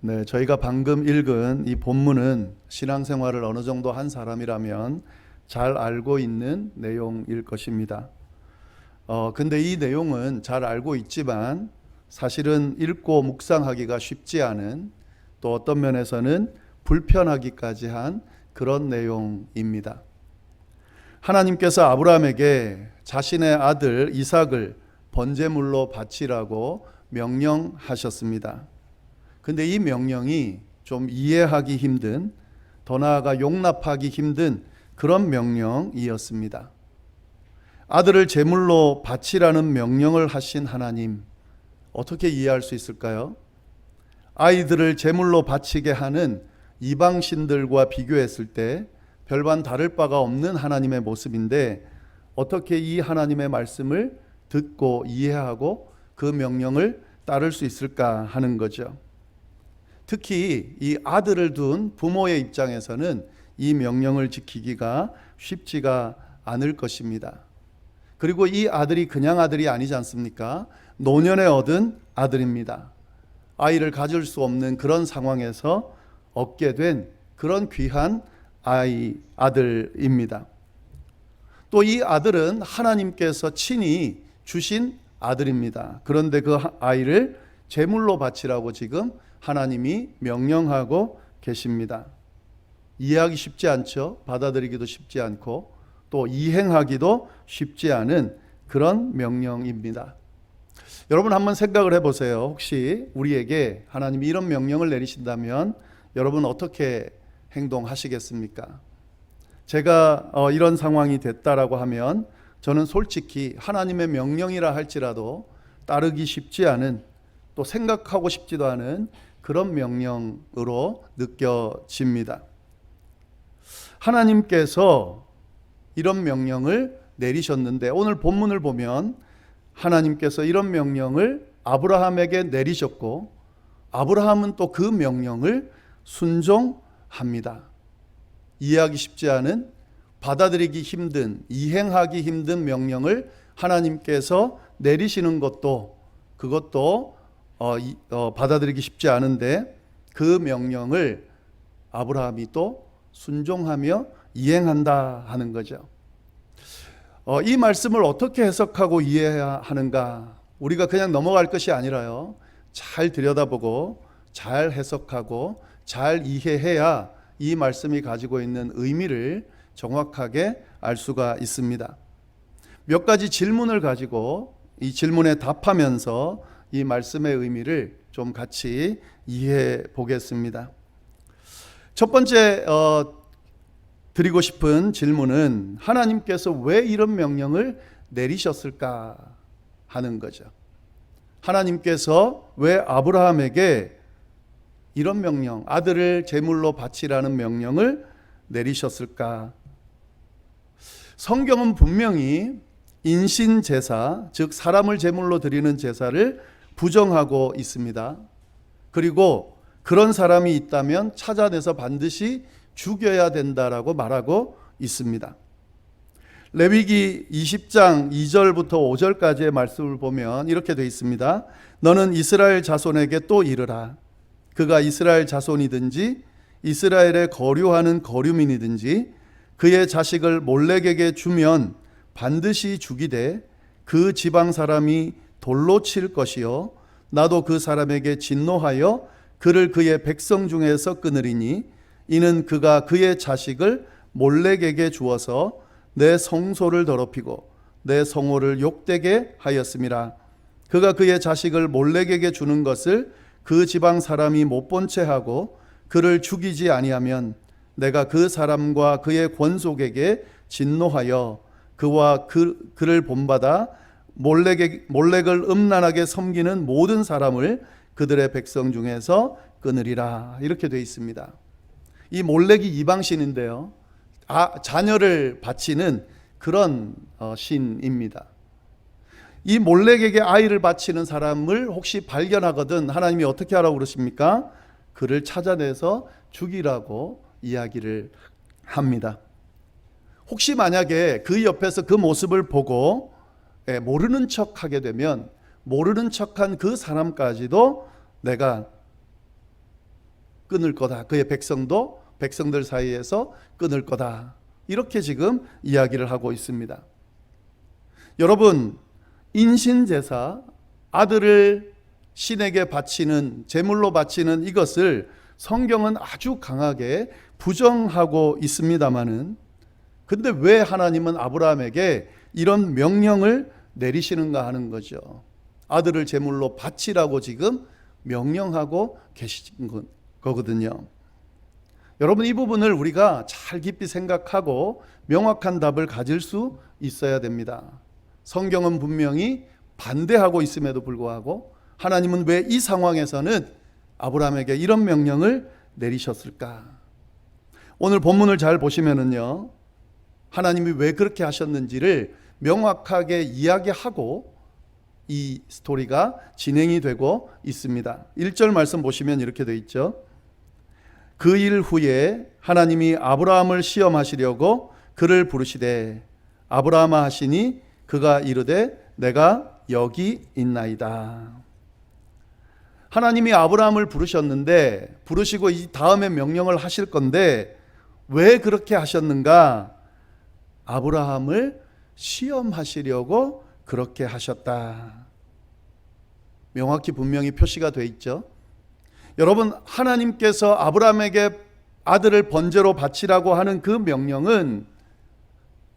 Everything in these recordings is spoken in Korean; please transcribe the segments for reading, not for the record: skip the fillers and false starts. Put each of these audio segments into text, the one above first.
네, 저희가 방금 읽은 이 본문은 신앙생활을 어느 정도 한 사람이라면 잘 알고 있는 내용일 것입니다. 근데 이 내용은 잘 알고 있지만 사실은 읽고 묵상하기가 쉽지 않은, 또 어떤 면에서는 불편하기까지 한 그런 내용입니다. 하나님께서 아브라함에게 자신의 아들 이삭을 번제물로 바치라고 명령하셨습니다. 근데 이 명령이 좀 이해하기 힘든, 더 나아가 용납하기 힘든 그런 명령이었습니다. 아들을 제물로 바치라는 명령을 하신 하나님, 어떻게 이해할 수 있을까요? 아이들을 제물로 바치게 하는 이방신들과 비교했을 때 별반 다를 바가 없는 하나님의 모습인데, 어떻게 이 하나님의 말씀을 듣고 이해하고 그 명령을 따를 수 있을까 하는 거죠. 특히 이 아들을 둔 부모의 입장에서는 이 명령을 지키기가 쉽지가 않을 것입니다. 그리고 이 아들이 그냥 아들이 아니지 않습니까? 노년에 얻은 아들입니다. 아이를 가질 수 없는 그런 상황에서 얻게 된 그런 귀한 아들입니다. 또 이 아들은 하나님께서 친히 주신 아들입니다. 그런데 그 아이를 제물로 바치라고 지금 하나님이 명령하고 계십니다. 이해하기 쉽지 않죠. 받아들이기도 쉽지 않고 또 이행하기도 쉽지 않은 그런 명령입니다. 여러분 한번 생각을 해보세요. 혹시 우리에게 하나님이 이런 명령을 내리신다면 여러분 어떻게 행동하시겠습니까? 제가 이런 상황이 됐다라고 하면 저는 솔직히 하나님의 명령이라 할지라도 따르기 쉽지 않은, 또 생각하고 싶지도 않은 그런 명령으로 느껴집니다. 하나님께서 이런 명령을 내리셨는데, 오늘 본문을 보면 하나님께서 이런 명령을 아브라함에게 내리셨고 아브라함은 또 그 명령을 순종합니다. 이해하기 쉽지 않은, 받아들이기 힘든, 이행하기 힘든 명령을 하나님께서 내리시는 것도, 그것도 받아들이기 쉽지 않은데 그 명령을 아브라함이 또 순종하며 이행한다 하는 거죠. 이 말씀을 어떻게 해석하고 이해해야 하는가? 우리가 그냥 넘어갈 것이 아니라요, 잘 들여다보고 잘 해석하고 잘 이해해야 이 말씀이 가지고 있는 의미를 정확하게 알 수가 있습니다. 몇 가지 질문을 가지고 이 질문에 답하면서 이 말씀의 의미를 좀 같이 이해해 보겠습니다. 첫 번째 드리고 싶은 질문은 하나님께서 왜 이런 명령을 내리셨을까 하는 거죠. 하나님께서 왜 아브라함에게 이런 명령, 아들을 제물로 바치라는 명령을 내리셨을까? 성경은 분명히 인신제사, 즉 사람을 제물로 드리는 제사를 부정하고 있습니다. 그리고 그런 사람이 있다면 찾아내서 반드시 죽여야 된다라고 말하고 있습니다. 레위기 20장 2절부터 5절까지의 말씀을 보면 이렇게 되어 있습니다. 너는 이스라엘 자손에게 또 이르라. 그가 이스라엘 자손이든지 이스라엘에 거류하는 거류민이든지 그의 자식을 몰렉에게 주면 반드시 죽이되 그 지방 사람이 돌로 칠 것이요 나도 그 사람에게 진노하여 그를 그의 백성 중에서 끊으리니 이는 그가 그의 자식을 몰렉에게 주어서 내 성소를 더럽히고 내 성호를 욕되게 하였음이라. 그가 그의 자식을 몰렉에게 주는 것을 그 지방 사람이 못 본 채 하고 그를 죽이지 아니하면 내가 그 사람과 그의 권속에게 진노하여 그와 그를 본받아 몰렉을 음란하게 섬기는 모든 사람을 그들의 백성 중에서 끊으리라. 이렇게 되어 있습니다. 이 몰렉이 이방신인데요, 자녀를 바치는 그런 신입니다. 이 몰렉에게 아이를 바치는 사람을 혹시 발견하거든 하나님이 어떻게 하라고 그러십니까? 그를 찾아내서 죽이라고 이야기를 합니다. 혹시 만약에 그 옆에서 그 모습을 보고 모르는 척 하게 되면 모르는 척한 그 사람까지도 내가 끊을 거다. 그의 백성들 사이에서 끊을 거다. 이렇게 지금 이야기를 하고 있습니다. 여러분, 인신제사, 아들을 신에게 바치는, 제물로 바치는 이것을 성경은 아주 강하게 부정하고 있습니다마는, 근데 왜 하나님은 아브라함에게 이런 명령을 내리시는가 하는 거죠. 아들을 제물로 바치라고 지금 명령하고 계신 거거든요. 여러분, 이 부분을 우리가 잘 깊이 생각하고 명확한 답을 가질 수 있어야 됩니다. 성경은 분명히 반대하고 있음에도 불구하고 하나님은 왜 이 상황에서는 아브라함에게 이런 명령을 내리셨을까? 오늘 본문을 잘 보시면은요, 하나님이 왜 그렇게 하셨는지를 명확하게 이야기하고 이 스토리가 진행이 되고 있습니다. 1절 말씀 보시면 이렇게 되어 있죠. 그 일 후에 하나님이 아브라함을 시험하시려고 그를 부르시되 아브라함아 하시니 그가 이르되 내가 여기 있나이다. 하나님이 아브라함을 부르셨는데, 부르시고 이 다음에 명령을 하실 건데 왜 그렇게 하셨는가? 아브라함을 시험하시려고 그렇게 하셨다. 명확히 분명히 표시가 되어 있죠. 여러분, 하나님께서 아브라함에게 아들을 번제로 바치라고 하는 그 명령은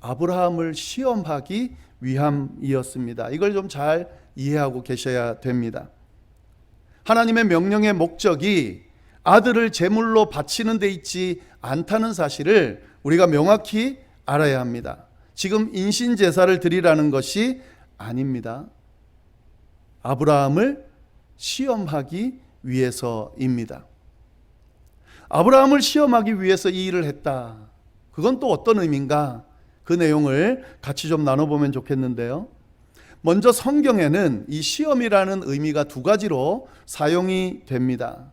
아브라함을 시험하기 위함이었습니다. 이걸 좀 잘 이해하고 계셔야 됩니다. 하나님의 명령의 목적이 아들을 제물로 바치는 데 있지 않다는 사실을 우리가 명확히 알아야 합니다. 지금 인신제사를 드리라는 것이 아닙니다. 아브라함을 시험하기 위해서입니다. 아브라함을 시험하기 위해서 이 일을 했다. 그건 또 어떤 의미인가? 그 내용을 같이 좀 나눠보면 좋겠는데요. 먼저 성경에는 이 시험이라는 의미가 두 가지로 사용이 됩니다.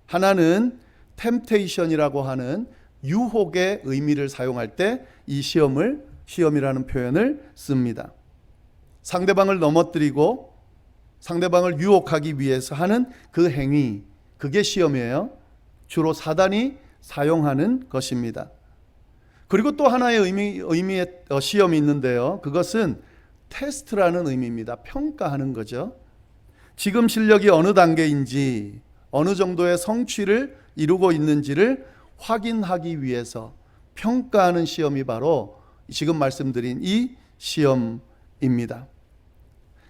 하나는 템테이션이라고 하는 유혹의 의미를 사용할 때 이 시험이라는 표현을 씁니다. 상대방을 넘어뜨리고 상대방을 유혹하기 위해서 하는 그 행위, 그게 시험이에요. 주로 사단이 사용하는 것입니다. 그리고 또 하나의 의미의 시험이 있는데요. 그것은 테스트라는 의미입니다. 평가하는 거죠. 지금 실력이 어느 단계인지, 어느 정도의 성취를 이루고 있는지를 확인하기 위해서 평가하는 시험이 바로 지금 말씀드린 이 시험입니다.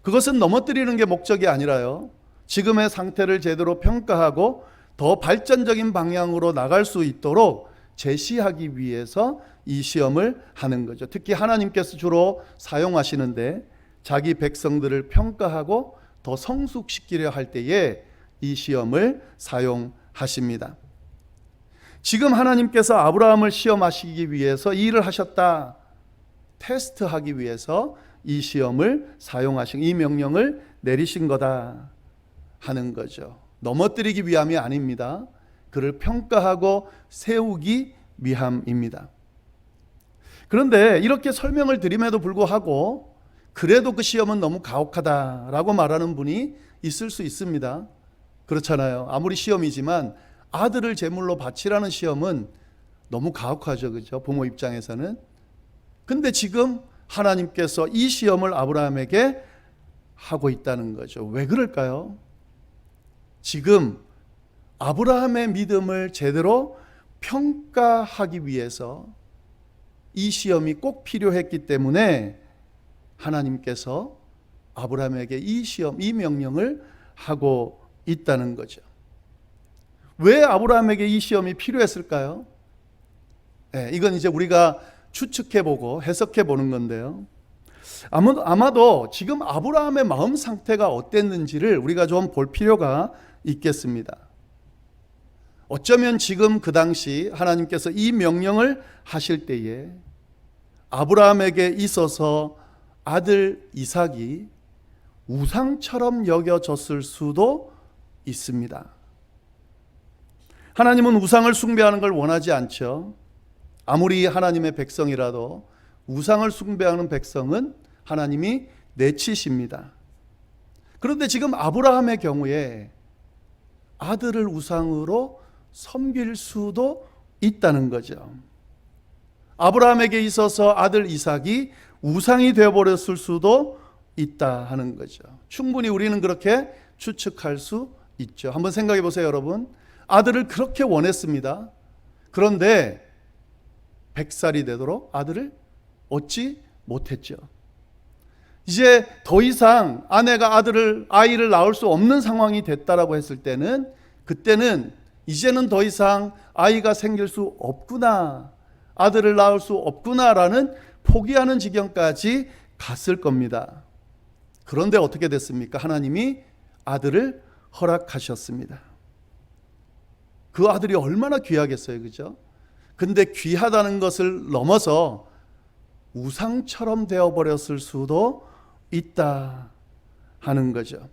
그것은 넘어뜨리는 게 목적이 아니라요, 지금의 상태를 제대로 평가하고 더 발전적인 방향으로 나갈 수 있도록 제시하기 위해서 이 시험을 하는 거죠. 특히 하나님께서 주로 사용하시는데 자기 백성들을 평가하고 더 성숙시키려 할 때에 이 시험을 사용하십니다. 지금 하나님께서 아브라함을 시험하시기 위해서 이 일을 하셨다. 테스트하기 위해서 이 시험을 사용하신, 이 명령을 내리신 거다 하는 거죠. 넘어뜨리기 위함이 아닙니다. 그를 평가하고 세우기 위함입니다. 그런데 이렇게 설명을 드림에도 불구하고 그래도 그 시험은 너무 가혹하다라고 말하는 분이 있을 수 있습니다. 그렇잖아요. 아무리 시험이지만 아들을 제물로 바치라는 시험은 너무 가혹하죠. 그죠? 부모 입장에서는. 근데 지금 하나님께서 이 시험을 아브라함에게 하고 있다는 거죠. 왜 그럴까요? 지금 아브라함의 믿음을 제대로 평가하기 위해서 이 시험이 꼭 필요했기 때문에 하나님께서 아브라함에게 이 시험, 이 명령을 하고 있다는 거죠. 왜 아브라함에게 이 시험이 필요했을까요? 이건 이제 우리가 추측해보고 해석해보는 건데요. 아마도 지금 아브라함의 마음 상태가 어땠는지를 우리가 좀 볼 필요가 있겠습니다. 어쩌면 지금 그 당시 하나님께서 이 명령을 하실 때에 아브라함에게 있어서 아들 이삭이 우상처럼 여겨졌을 수도 있습니다. 하나님은 우상을 숭배하는 걸 원하지 않죠. 아무리 하나님의 백성이라도 우상을 숭배하는 백성은 하나님이 내치십니다. 그런데 지금 아브라함의 경우에 아들을 우상으로 섬길 수도 있다는 거죠. 아브라함에게 있어서 아들 이삭이 우상이 되어버렸을 수도 있다 하는 거죠. 충분히 우리는 그렇게 추측할 수 있죠. 한번 생각해 보세요, 여러분. 아들을 그렇게 원했습니다. 그런데 100살이 되도록 아들을 얻지 못했죠. 이제 더 이상 아내가 아이를 낳을 수 없는 상황이 됐다라고 했을 때는, 그때는 이제는 더 이상 아이가 생길 수 없구나, 아들을 낳을 수 없구나라는 포기하는 지경까지 갔을 겁니다. 그런데 어떻게 됐습니까? 하나님이 아들을 허락하셨습니다. 그 아들이 얼마나 귀하겠어요, 그죠? 근데 귀하다는 것을 넘어서 우상처럼 되어버렸을 수도 있다 하는 거죠.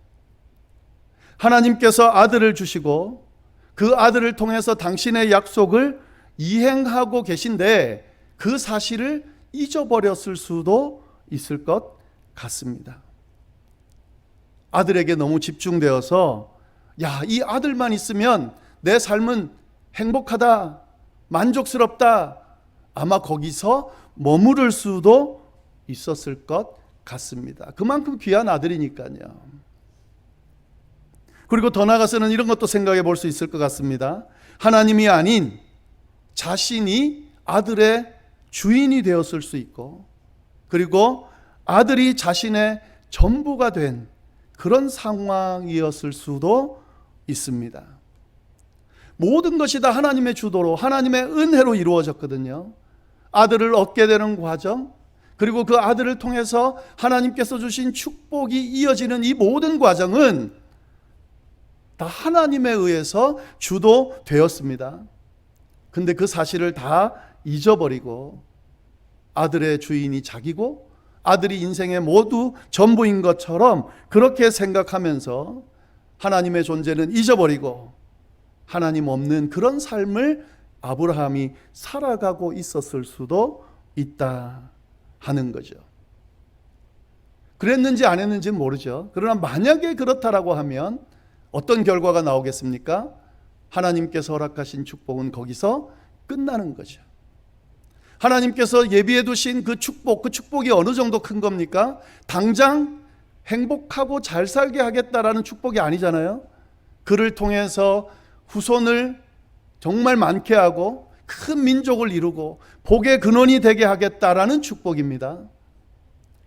하나님께서 아들을 주시고 그 아들을 통해서 당신의 약속을 이행하고 계신데 그 사실을 잊어버렸을 수도 있을 것 같습니다. 아들에게 너무 집중되어서 이 아들만 있으면 내 삶은 행복하다, 만족스럽다, 아마 거기서 머무를 수도 있었을 것 같습니다. 그만큼 귀한 아들이니까요. 그리고 더 나아가서는 이런 것도 생각해 볼 수 있을 것 같습니다. 하나님이 아닌 자신이 아들의 주인이 되었을 수 있고, 그리고 아들이 자신의 전부가 된 그런 상황이었을 수도 있습니다. 모든 것이 다 하나님의 주도로, 하나님의 은혜로 이루어졌거든요. 아들을 얻게 되는 과정, 그리고 그 아들을 통해서 하나님께서 주신 축복이 이어지는 이 모든 과정은 다 하나님에 의해서 주도되었습니다. 근데 그 사실을 다 잊어버리고 아들의 주인이 자기고 아들이 인생의 모두 전부인 것처럼 그렇게 생각하면서 하나님의 존재는 잊어버리고 하나님 없는 그런 삶을 아브라함이 살아가고 있었을 수도 있다 하는 거죠. 그랬는지 안 했는지는 모르죠. 그러나 만약에 그렇다라고 하면 어떤 결과가 나오겠습니까? 하나님께서 허락하신 축복은 거기서 끝나는 거죠. 하나님께서 예비해 두신 그 축복이 어느 정도 큰 겁니까? 당장 행복하고 잘 살게 하겠다라는 축복이 아니잖아요. 그를 통해서 후손을 정말 많게 하고 큰 민족을 이루고 복의 근원이 되게 하겠다라는 축복입니다.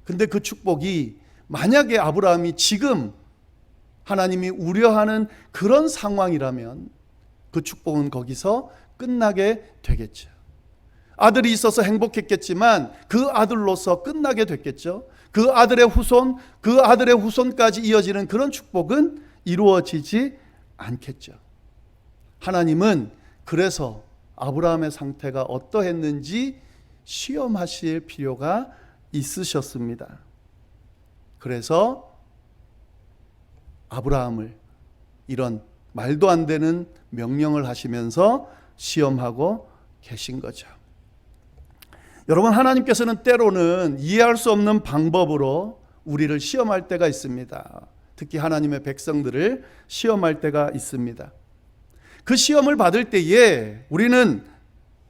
근데 그 축복이 만약에 아브라함이 지금 하나님이 우려하는 그런 상황이라면 그 축복은 거기서 끝나게 되겠죠. 아들이 있어서 행복했겠지만 그 아들로서 끝나게 됐겠죠. 그 아들의 후손, 그 아들의 후손까지 이어지는 그런 축복은 이루어지지 않겠죠. 하나님은 그래서 아브라함의 상태가 어떠했는지 시험하실 필요가 있으셨습니다. 그래서 아브라함을 이런 말도 안 되는 명령을 하시면서 시험하고 계신 거죠. 여러분, 하나님께서는 때로는 이해할 수 없는 방법으로 우리를 시험할 때가 있습니다. 특히 하나님의 백성들을 시험할 때가 있습니다. 그 시험을 받을 때에 우리는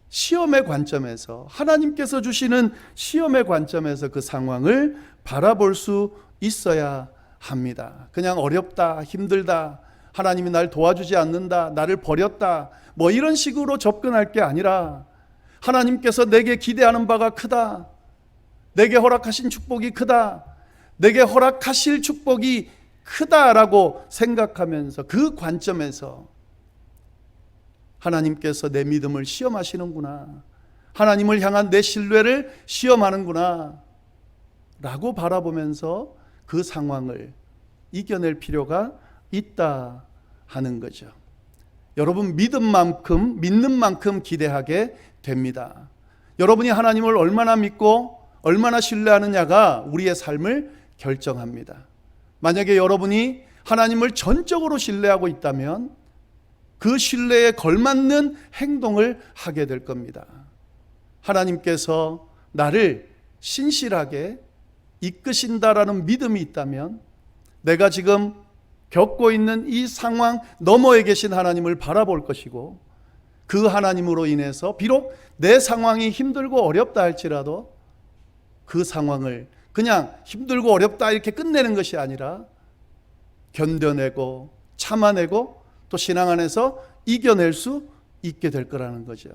시험의 관점에서, 하나님께서 주시는 시험의 관점에서 그 상황을 바라볼 수 있어야 합니다. 그냥 어렵다, 힘들다, 하나님이 날 도와주지 않는다, 나를 버렸다, 뭐 이런 식으로 접근할 게 아니라 하나님께서 내게 기대하는 바가 크다, 내게 허락하신 축복이 크다, 내게 허락하실 축복이 크다라고 생각하면서 그 관점에서 하나님께서 내 믿음을 시험하시는구나, 하나님을 향한 내 신뢰를 시험하는구나 라고 바라보면서 그 상황을 이겨낼 필요가 있다 하는 거죠. 여러분, 믿는 만큼 기대하게 됩니다. 여러분이 하나님을 얼마나 믿고 얼마나 신뢰하느냐가 우리의 삶을 결정합니다. 만약에 여러분이 하나님을 전적으로 신뢰하고 있다면 그 신뢰에 걸맞는 행동을 하게 될 겁니다. 하나님께서 나를 신실하게 이끄신다라는 믿음이 있다면 내가 지금 겪고 있는 이 상황 너머에 계신 하나님을 바라볼 것이고 그 하나님으로 인해서 비록 내 상황이 힘들고 어렵다 할지라도 그 상황을 그냥 힘들고 어렵다 이렇게 끝내는 것이 아니라 견뎌내고 참아내고 또 신앙 안에서 이겨낼 수 있게 될 거라는 거죠.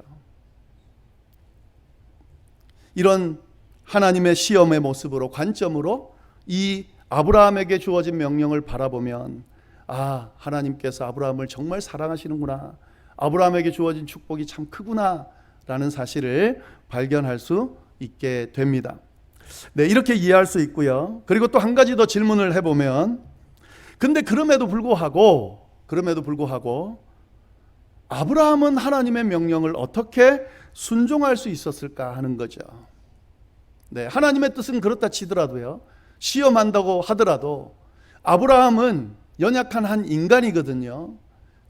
이런 하나님의 시험의 모습으로 관점으로 이 아브라함에게 주어진 명령을 바라보면 하나님께서 아브라함을 정말 사랑하시는구나, 아브라함에게 주어진 축복이 참 크구나 라는 사실을 발견할 수 있게 됩니다. 네, 이렇게 이해할 수 있고요. 그리고 또 한 가지 더 질문을 해보면, 근데 그럼에도 불구하고 아브라함은 하나님의 명령을 어떻게 순종할 수 있었을까 하는 거죠. 네, 하나님의 뜻은 그렇다 치더라도요, 시험한다고 하더라도 아브라함은 연약한 한 인간이거든요.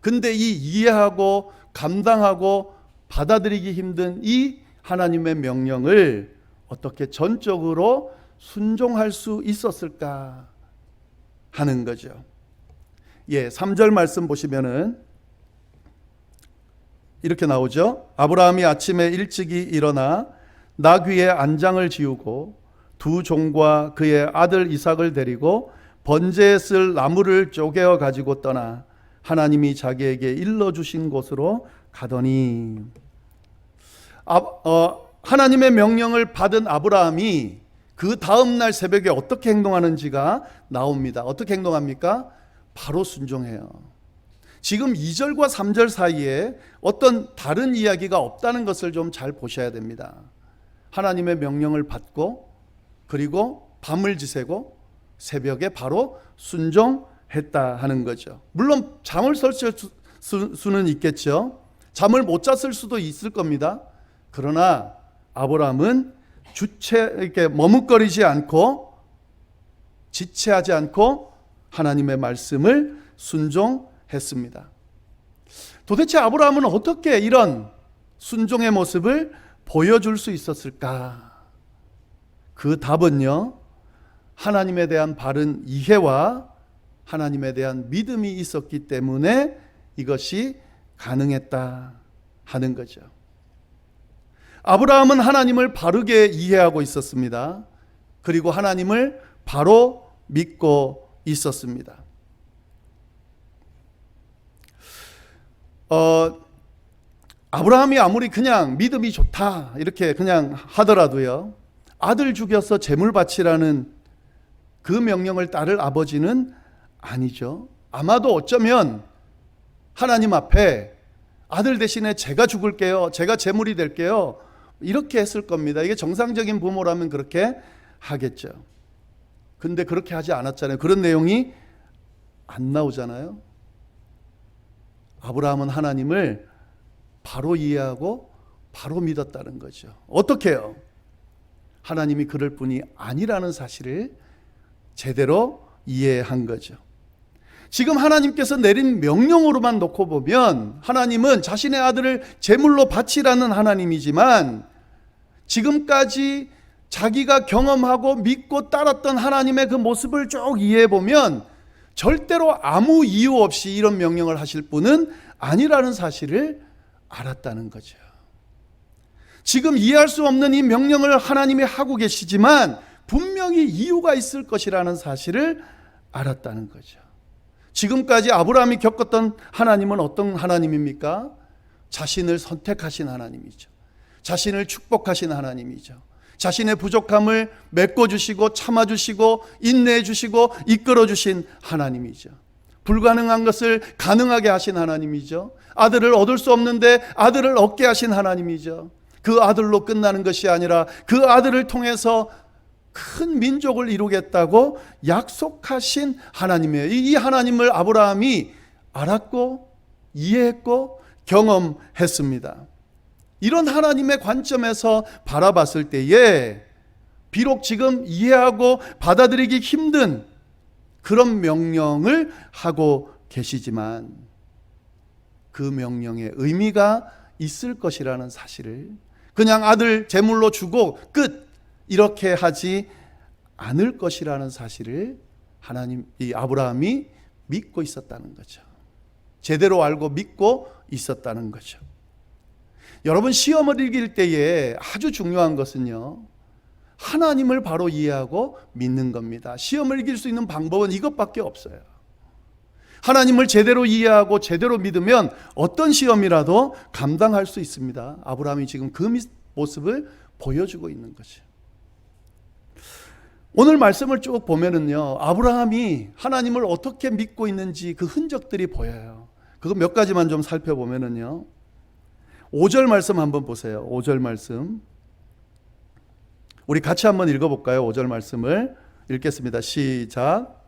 근데 이 이해하고 감당하고 받아들이기 힘든 이 하나님의 명령을 어떻게 전적으로 순종할 수 있었을까 하는 거죠. 3절 말씀 보시면은 이렇게 나오죠. 아브라함이 아침에 일찍이 일어나 나귀의 안장을 지우고 두 종과 그의 아들 이삭을 데리고 번제에 쓸 나무를 쪼개어 가지고 떠나 하나님이 자기에게 일러주신 곳으로 가더니, 하나님의 명령을 받은 아브라함이 그 다음날 새벽에 어떻게 행동하는지가 나옵니다. 어떻게 행동합니까? 바로 순종해요. 지금 2절과 3절 사이에 어떤 다른 이야기가 없다는 것을 좀 잘 보셔야 됩니다. 하나님의 명령을 받고 그리고 밤을 지새고 새벽에 바로 순종했다 하는 거죠. 물론 잠을 설칠 수는 있겠죠. 잠을 못 잤을 수도 있을 겁니다. 그러나 아브라함은 이렇게 머뭇거리지 않고 지체하지 않고 하나님의 말씀을 순종했습니다. 도대체 아브라함은 어떻게 이런 순종의 모습을 보여줄 수 있었을까? 그 답은요, 하나님에 대한 바른 이해와 하나님에 대한 믿음이 있었기 때문에 이것이 가능했다 하는 거죠. 아브라함은 하나님을 바르게 이해하고 있었습니다. 그리고 하나님을 바로 믿고 있었습니다. 아브라함이 아무리 그냥 믿음이 좋다 이렇게 그냥 하더라도요, 아들 죽여서 제물 바치라는 그 명령을 따를 아버지는 아니죠. 아마도 어쩌면 하나님 앞에 아들 대신에 제가 죽을게요, 제가 제물이 될게요, 이렇게 했을 겁니다. 이게 정상적인 부모라면 그렇게 하겠죠. 근데 그렇게 하지 않았잖아요. 그런 내용이 안 나오잖아요. 아브라함은 하나님을 바로 이해하고 바로 믿었다는 거죠. 어떻게 해요? 하나님이 그럴 뿐이 아니라는 사실을 제대로 이해한 거죠. 지금 하나님께서 내린 명령으로만 놓고 보면 하나님은 자신의 아들을 제물로 바치라는 하나님이지만, 지금까지 자기가 경험하고 믿고 따랐던 하나님의 그 모습을 쭉 이해해 보면 절대로 아무 이유 없이 이런 명령을 하실 분은 아니라는 사실을 알았다는 거죠. 지금 이해할 수 없는 이 명령을 하나님이 하고 계시지만 분명히 이유가 있을 것이라는 사실을 알았다는 거죠. 지금까지 아브라함이 겪었던 하나님은 어떤 하나님입니까? 자신을 선택하신 하나님이죠. 자신을 축복하신 하나님이죠. 자신의 부족함을 메꿔주시고 참아주시고 인내해주시고 이끌어주신 하나님이죠. 불가능한 것을 가능하게 하신 하나님이죠. 아들을 얻을 수 없는데 아들을 얻게 하신 하나님이죠. 그 아들로 끝나는 것이 아니라 그 아들을 통해서 큰 민족을 이루겠다고 약속하신 하나님이에요. 이 하나님을 아브라함이 알았고 이해했고 경험했습니다. 이런 하나님의 관점에서 바라봤을 때에 비록 지금 이해하고 받아들이기 힘든 그런 명령을 하고 계시지만 그 명령의 의미가 있을 것이라는 사실을, 그냥 아들 제물로 주고 끝 이렇게 하지 않을 것이라는 사실을 이 아브라함이 믿고 있었다는 거죠. 제대로 알고 믿고 있었다는 거죠. 여러분, 시험을 이길 때에 아주 중요한 것은요, 하나님을 바로 이해하고 믿는 겁니다. 시험을 이길 수 있는 방법은 이것밖에 없어요. 하나님을 제대로 이해하고 제대로 믿으면 어떤 시험이라도 감당할 수 있습니다. 아브라함이 지금 그 모습을 보여주고 있는 거죠. 오늘 말씀을 쭉 보면은요, 아브라함이 하나님을 어떻게 믿고 있는지 그 흔적들이 보여요. 그거 몇 가지만 좀 살펴보면은요, 5절 말씀 한번 보세요. 5절 말씀 우리 같이 한번 읽어볼까요? 5절 말씀을 읽겠습니다. 시작.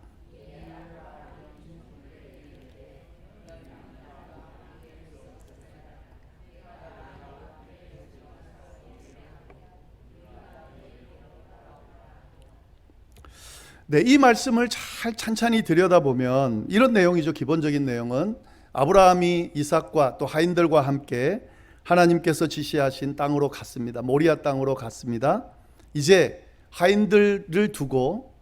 네, 이 말씀을 잘 찬찬히 들여다보면 이런 내용이죠. 기본적인 내용은 아브라함이 이삭과 또 하인들과 함께 하나님께서 지시하신 땅으로 갔습니다. 모리아 땅으로 갔습니다. 이제 하인들을 두고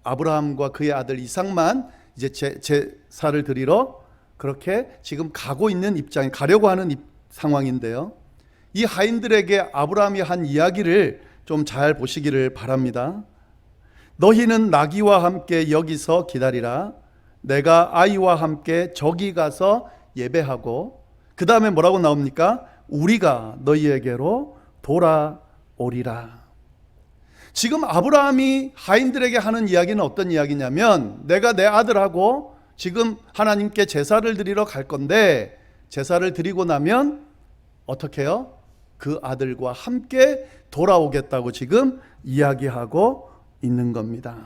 아브라함과 그의 아들 이삭만 이제 제사를 드리러 그렇게 지금 가고 있는 가려고 하는 상황인데요. 이 하인들에게 아브라함이 한 이야기를 좀 잘 보시기를 바랍니다. 너희는 나귀와 함께 여기서 기다리라. 내가 아이와 함께 저기 가서 예배하고, 그 다음에 뭐라고 나옵니까? 우리가 너희에게로 돌아오리라. 지금 아브라함이 하인들에게 하는 이야기는 어떤 이야기냐면, 내가 내 아들하고 지금 하나님께 제사를 드리러 갈 건데, 제사를 드리고 나면 어떻게 해요? 그 아들과 함께 돌아오겠다고 지금 이야기하고 있는 겁니다.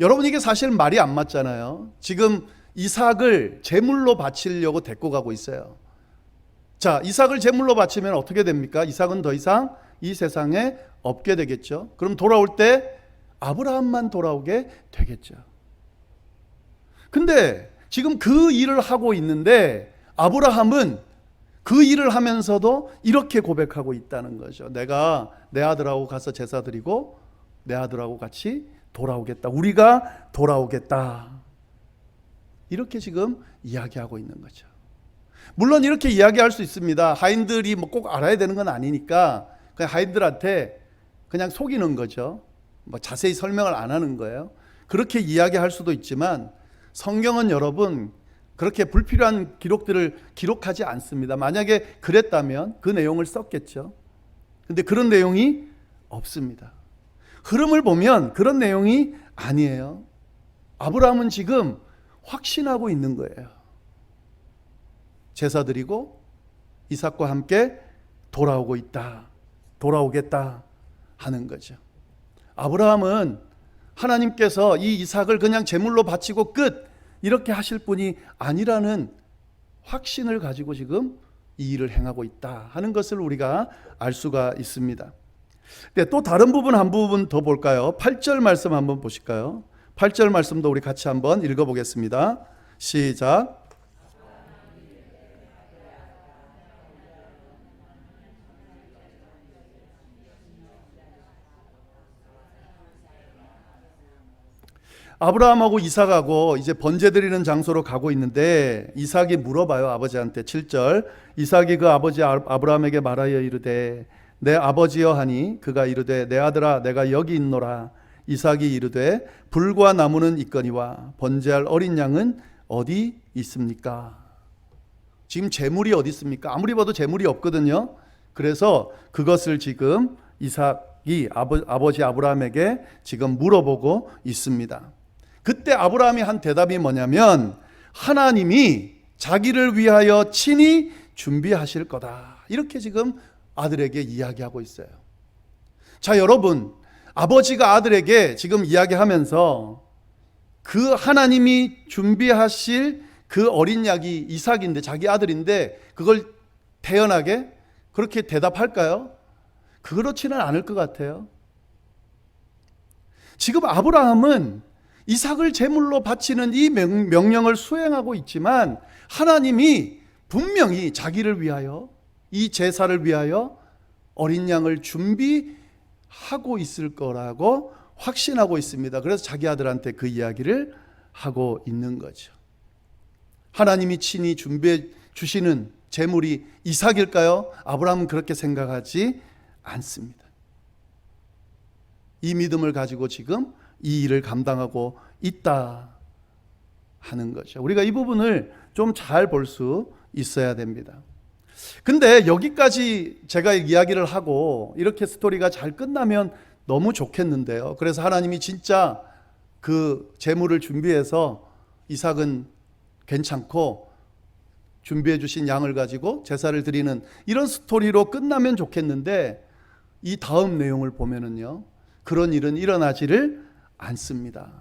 여러분, 이게 사실 말이 안 맞잖아요. 지금 이삭을 제물로 바치려고 데리고 가고 있어요. 자, 이삭을 제물로 바치면 어떻게 됩니까? 이삭은 더 이상 이 세상에 없게 되겠죠. 그럼 돌아올 때 아브라함만 돌아오게 되겠죠. 근데 지금 그 일을 하고 있는데 아브라함은 그 일을 하면서도 이렇게 고백하고 있다는 거죠. 내가 내 아들하고 가서 제사 드리고 내 아들하고 같이 돌아오겠다. 우리가 돌아오겠다. 이렇게 지금 이야기하고 있는 거죠. 물론 이렇게 이야기할 수 있습니다. 하인들이 뭐 꼭 알아야 되는 건 아니니까 그냥 하인들한테 그냥 속이는 거죠. 뭐 자세히 설명을 안 하는 거예요. 그렇게 이야기할 수도 있지만 성경은 여러분 그렇게 불필요한 기록들을 기록하지 않습니다. 만약에 그랬다면 그 내용을 썼겠죠. 근데 그런 내용이 없습니다. 흐름을 보면 그런 내용이 아니에요. 아브라함은 지금 확신하고 있는 거예요. 제사 드리고 이삭과 함께 돌아오고 있다. 돌아오겠다 하는 거죠. 아브라함은 하나님께서 이 이삭을 그냥 제물로 바치고 끝 이렇게 하실 분이 아니라는 확신을 가지고 지금 이 일을 행하고 있다 하는 것을 우리가 알 수가 있습니다. 네, 또 다른 부분 한 부분 더 볼까요? 8절 말씀 한번 보실까요? 8절 말씀도 우리 같이 한번 읽어보겠습니다. 시작. 아브라함하고 이삭하고 이제 번제 드리는 장소로 가고 있는데 이삭이 물어봐요. 아버지한테 7절. 이삭이 그 아버지 아브라함에게 말하여 이르되 내 아버지여 하니 그가 이르되 내 아들아 내가 여기 있노라. 이삭이 이르되 불과 나무는 있거니와 번제할 어린 양은 어디 있습니까? 지금 재물이 어디 있습니까? 아무리 봐도 재물이 없거든요. 그래서 그것을 지금 이삭이 아버지 아브라함에게 지금 물어보고 있습니다. 그때 아브라함이 한 대답이 뭐냐면 하나님이 자기를 위하여 친히 준비하실 거다. 이렇게 지금 아들에게 이야기하고 있어요. 자, 여러분, 아버지가 아들에게 지금 이야기하면서 그 하나님이 준비하실 그 어린 양이 이삭인데 자기 아들인데 그걸 태연하게 그렇게 대답할까요? 그렇지는 않을 것 같아요. 지금 아브라함은 이삭을 제물로 바치는 이 명령을 수행하고 있지만 하나님이 분명히 자기를 위하여 이 제사를 위하여 어린 양을 준비하고 있을 거라고 확신하고 있습니다. 그래서 자기 아들한테 그 이야기를 하고 있는 거죠. 하나님이 친히 준비해 주시는 재물이 이삭일까요? 아브라함은 그렇게 생각하지 않습니다. 이 믿음을 가지고 지금 이 일을 감당하고 있다 하는 거죠. 우리가 이 부분을 좀 잘 볼 수 있어야 됩니다. 근데 여기까지 제가 이야기를 하고 이렇게 스토리가 잘 끝나면 너무 좋겠는데요. 그래서 하나님이 진짜 그 제물을 준비해서 이삭은 괜찮고 준비해 주신 양을 가지고 제사를 드리는 이런 스토리로 끝나면 좋겠는데, 이 다음 내용을 보면은요, 그런 일은 일어나지를 않습니다.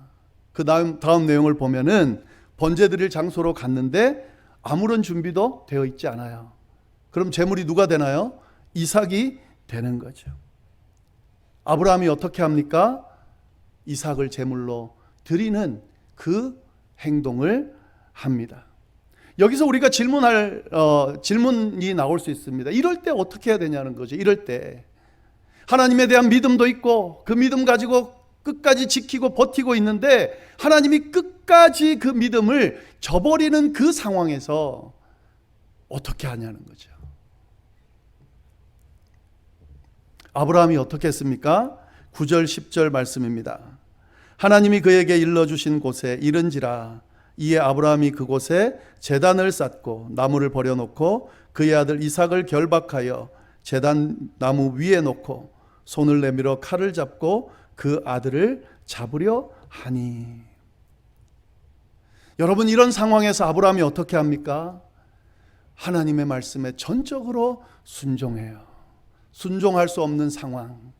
그 다음 내용을 보면은 번제 드릴 장소로 갔는데 아무런 준비도 되어 있지 않아요. 그럼 제물이 누가 되나요? 이삭이 되는 거죠. 아브라함이 어떻게 합니까? 이삭을 제물로 드리는 그 행동을 합니다. 여기서 우리가 질문이 나올 수 있습니다. 이럴 때 어떻게 해야 되냐는 거죠. 이럴 때 하나님에 대한 믿음도 있고 그 믿음 가지고 끝까지 지키고 버티고 있는데 하나님이 끝까지 그 믿음을 저버리는 그 상황에서 어떻게 하냐는 거죠. 아브라함이 어떻게 했습니까? 9절 10절 말씀입니다. 하나님이 그에게 일러주신 곳에 이른지라. 이에 아브라함이 그곳에 제단을 쌓고 나무를 버려놓고 그의 아들 이삭을 결박하여 제단 나무 위에 놓고 손을 내밀어 칼을 잡고 그 아들을 잡으려 하니. 여러분, 이런 상황에서 아브라함이 어떻게 합니까? 하나님의 말씀에 전적으로 순종해요. 순종할 수 없는 상황,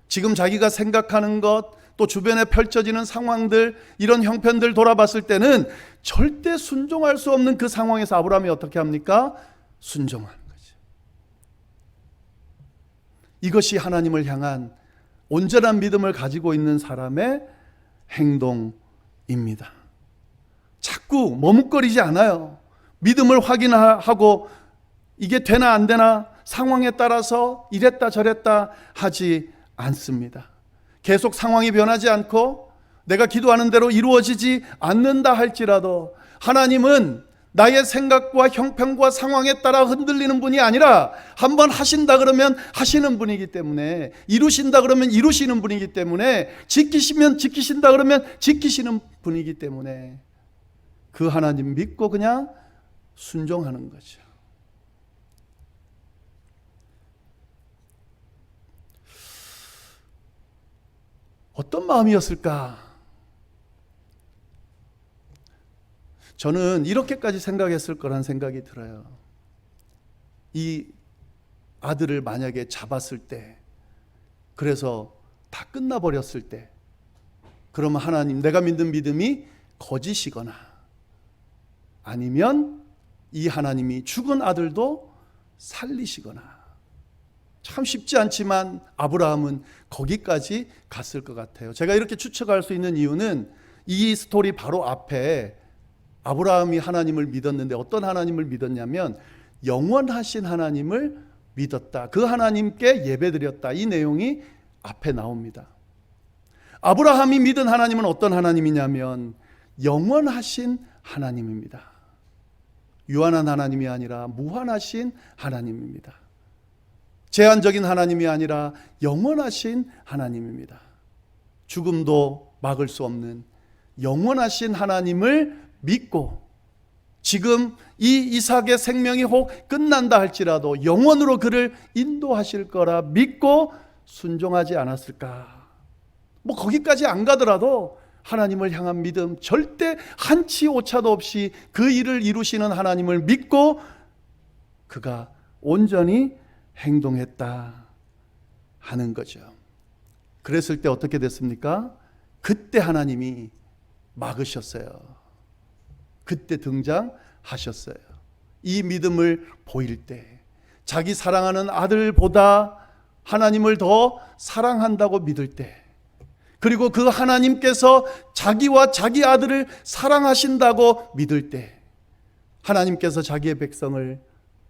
지금 자기가 생각하는 것, 또 주변에 펼쳐지는 상황들, 이런 형편들 돌아봤을 때는 절대 순종할 수 없는 그 상황에서 아브라함이 어떻게 합니까? 순종하는 거죠. 이것이 하나님을 향한 온전한 믿음을 가지고 있는 사람의 행동입니다. 자꾸 머뭇거리지 않아요. 믿음을 확인하고 이게 되나 안 되나 상황에 따라서 이랬다 저랬다 하지 않습니다. 계속 상황이 변하지 않고 내가 기도하는 대로 이루어지지 않는다 할지라도 하나님은 나의 생각과 형편과 상황에 따라 흔들리는 분이 아니라 한번 하신다 그러면 하시는 분이기 때문에, 이루신다 그러면 이루시는 분이기 때문에, 지키시면 지키신다 그러면 지키시는 분이기 때문에 그 하나님 믿고 그냥 순종하는 거죠. 어떤 마음이었을까? 저는 이렇게까지 생각했을 거란 생각이 들어요. 이 아들을 만약에 잡았을 때, 그래서 다 끝나버렸을 때, 그러면 하나님, 내가 믿는 믿음이 거짓이거나 아니면 이 하나님이 죽은 아들도 살리시거나, 참 쉽지 않지만 아브라함은 거기까지 갔을 것 같아요. 제가 이렇게 추측할 수 있는 이유는 이 스토리 바로 앞에 아브라함이 하나님을 믿었는데 어떤 하나님을 믿었냐면 영원하신 하나님을 믿었다. 그 하나님께 예배드렸다. 이 내용이 앞에 나옵니다. 아브라함이 믿은 하나님은 어떤 하나님이냐면 영원하신 하나님입니다. 유한한 하나님이 아니라 무한하신 하나님입니다. 제한적인 하나님이 아니라 영원하신 하나님입니다. 죽음도 막을 수 없는 영원하신 하나님을 믿고 지금 이 이삭의 생명이 혹 끝난다 할지라도 영원으로 그를 인도하실 거라 믿고 순종하지 않았을까? 뭐 거기까지 안 가더라도 하나님을 향한 믿음, 절대 한치 오차도 없이 그 일을 이루시는 하나님을 믿고 그가 온전히 행동했다 하는 거죠. 그랬을 때 어떻게 됐습니까? 그때 하나님이 막으셨어요. 그때 등장하셨어요. 이 믿음을 보일 때, 자기 사랑하는 아들보다 하나님을 더 사랑한다고 믿을 때, 그리고 그 하나님께서 자기와 자기 아들을 사랑하신다고 믿을 때, 하나님께서 자기의 백성을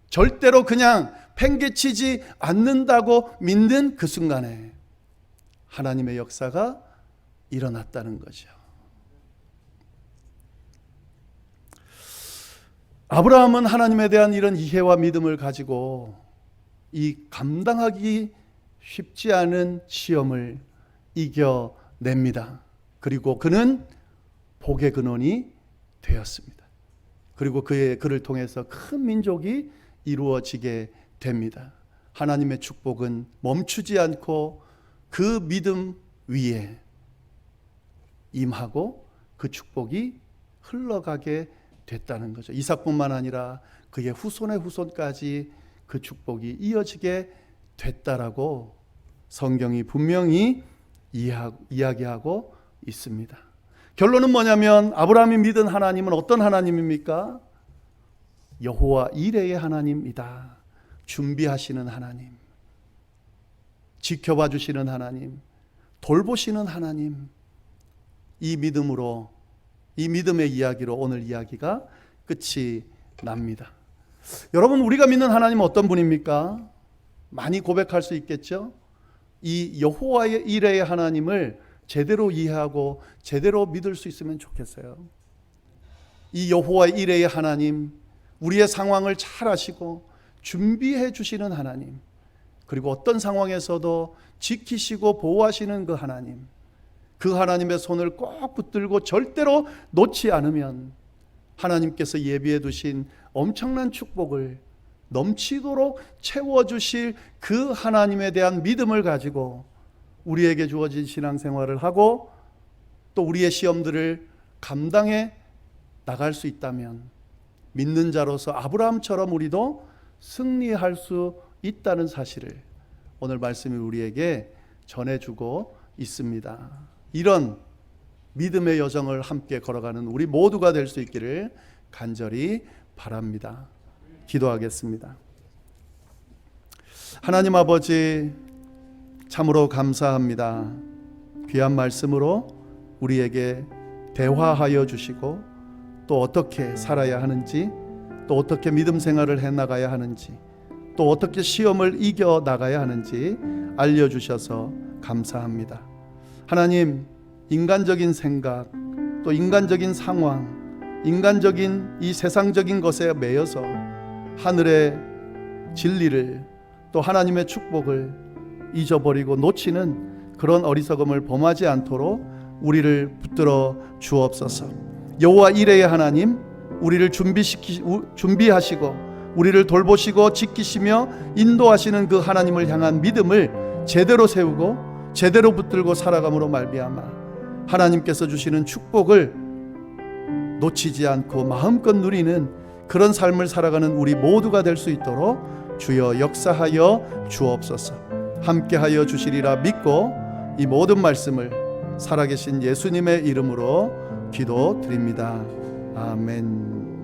절대로 그냥 팽개치지 않는다고 믿는 그 순간에 하나님의 역사가 일어났다는 거죠. 아브라함은 하나님에 대한 이런 이해와 믿음을 가지고 이 감당하기 쉽지 않은 시험을 이겨냅니다. 그리고 그는 복의 근원이 되었습니다. 그리고 그를 통해서 큰 민족이 이루어지게 됩니다. 하나님의 축복은 멈추지 않고 그 믿음 위에 임하고 그 축복이 흘러가게 됐다는 거죠. 이삭뿐만 아니라 그의 후손의 후손까지 그 축복이 이어지게 됐다라고 성경이 분명히 이야기하고 있습니다. 결론은 뭐냐면 아브라함이 믿은 하나님은 어떤 하나님입니까? 여호와 이레의 하나님이다. 준비하시는 하나님, 지켜봐 주시는 하나님, 돌보시는 하나님. 이 믿음으로, 이 믿음의 이야기로 오늘 이야기가 끝이 납니다. 여러분, 우리가 믿는 하나님은 어떤 분입니까? 많이 고백할 수 있겠죠? 이 여호와의 이레의 하나님을 제대로 이해하고 제대로 믿을 수 있으면 좋겠어요. 이 여호와의 이레의 하나님, 우리의 상황을 잘 아시고 준비해 주시는 하나님, 그리고 어떤 상황에서도 지키시고 보호하시는 그 하나님, 그 하나님의 손을 꼭 붙들고 절대로 놓지 않으면 하나님께서 예비해 두신 엄청난 축복을 넘치도록 채워주실 그 하나님에 대한 믿음을 가지고 우리에게 주어진 신앙생활을 하고 또 우리의 시험들을 감당해 나갈 수 있다면 믿는 자로서 아브라함처럼 우리도 승리할 수 있다는 사실을 오늘 말씀이 우리에게 전해주고 있습니다. 이런 믿음의 여정을 함께 걸어가는 우리 모두가 될 수 있기를 간절히 바랍니다. 기도하겠습니다. 하나님 아버지, 참으로 감사합니다. 귀한 말씀으로 우리에게 대화하여 주시고 또 어떻게 살아야 하는지, 또 어떻게 믿음 생활을 해나가야 하는지, 또 어떻게 시험을 이겨나가야 하는지 알려주셔서 감사합니다. 하나님, 인간적인 생각, 또 인간적인 상황, 인간적인 이 세상적인 것에 매여서 하늘의 진리를 또 하나님의 축복을 잊어버리고 놓치는 그런 어리석음을 범하지 않도록 우리를 붙들어 주옵소서. 여호와 이레의 하나님, 우리를 준비하시고 우리를 돌보시고 지키시며 인도하시는 그 하나님을 향한 믿음을 제대로 세우고 제대로 붙들고 살아감으로 말미암아 하나님께서 주시는 축복을 놓치지 않고 마음껏 누리는 그런 삶을 살아가는 우리 모두가 될 수 있도록 주여 역사하여 주옵소서. 함께하여 주시리라 믿고 이 모든 말씀을 살아계신 예수님의 이름으로 기도드립니다. 아멘.